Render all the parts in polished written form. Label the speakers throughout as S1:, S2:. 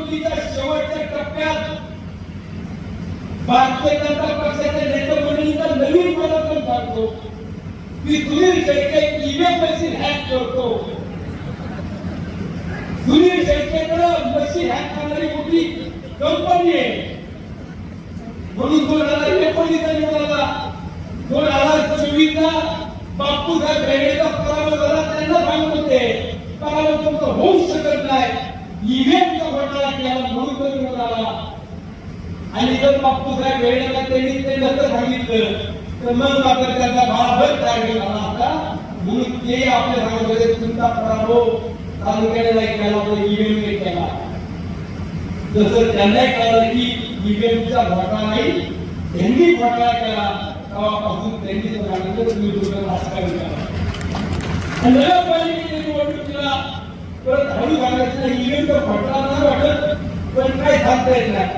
S1: निवडणुकीच्या शेवटच्या टप्प्यात भारतीय जनता पक्षाच्या नेतेमंडळीचा नवीन परिवर्तन सांगतो की Sunil Shelke EVM machine hack करतो. सुनील शेळकेकडे मशीन हॅक करणारी मोठी कंपनी आहे. म्हणून 2019 निवडला 2024 बापूसाहेब बेडेचा पराभव झाला. त्यांना सांगत होते पराभव तुमचा होऊ शकत नाही, ईव्हीएमचा घोटाळा केला म्हणून तो निवडला. आणि जर बापूसाहेब बेडेला त्यांनी ते नंतर सांगितलं तर मग मात्र त्याचा भावभर काय झाला होता. म्हणून ते आपल्या सांगत होते तुमचा पराभव तालुक्याने नाही केला तर ईव्हीएमने केला. जसं त्यांनाही कळलं की ईव्हीएमचा घोटाळा नाही, त्यांनी घोटाळा केला तेव्हापासून त्यांनी सांगितलं तुम्ही दुसरं राजकारण करा. नगरपालिकेच्या निवडणुकीला परत हळू घालायचं ईव्हीएमचा घोटाळा नाही वाटत पण काय सांगता येत नाही.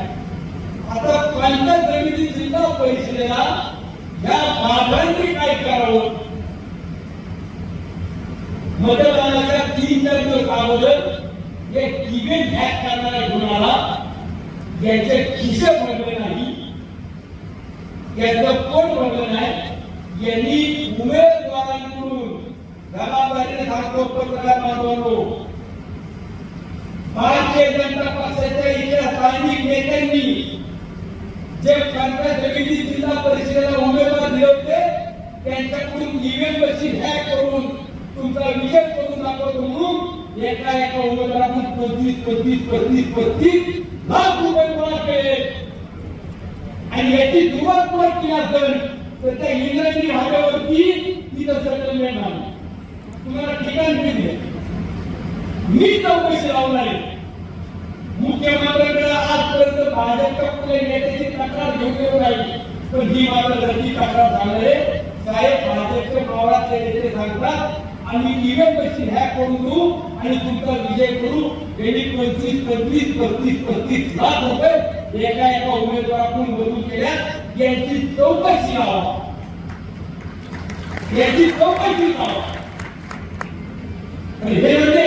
S1: आता पंचायत समिती जिल्हा परिषदेला या बाबांनी काय करावं. मतदानाच्या 3-4 दिवस अगोदर एक ईव्हीएम हॅक करणाऱ्या गुन्हाला ज्याचे खिसे भरले नाही, त्याचं पोट भरलं नाही, यांनी उमेदवारांकडून जबाबदारीने सांगतो पत्रकार बांधवांनो, भारतीय जनता पक्षाच्या इतर स्थानिक नेत्यांनी जे पंचायत समिती जिल्हा परिषदेला उमेदवार दिले होते त्यांच्याकडून ईव्हीएम मशीन हॅक करून तुमचा विजय करून दाखवतो म्हणून एका उमेदवाराकडून 25 लाख रुपये गोळा केले. आणि याची सुरुवात कोण केली असेल तर त्या इंग्रजी भागावरती तिथं सेटलमेंट झालं. तुम्हाला ठिकाण दिले, मी चौकशी लावणार आहे. मुख्यमंत्र्यांकडे आजपर्यंत भाजपच्या कुठल्या नेत्याची तक्रार घेऊन येऊ राहिली पण ही मात्र गरजी तक्रार झाली. साहेब भाजपच्या मावळातले नेते सांगतात आम्ही ईव्हीएम मशीन हॅक करून देऊ आणि तुमचा विजय करू. यांनी 25 लाख रुपये एका उमेदवाराकडून वसूल केल्या. यांची चौकशी लावा, याची चौकशी लावा. हे म्हणजे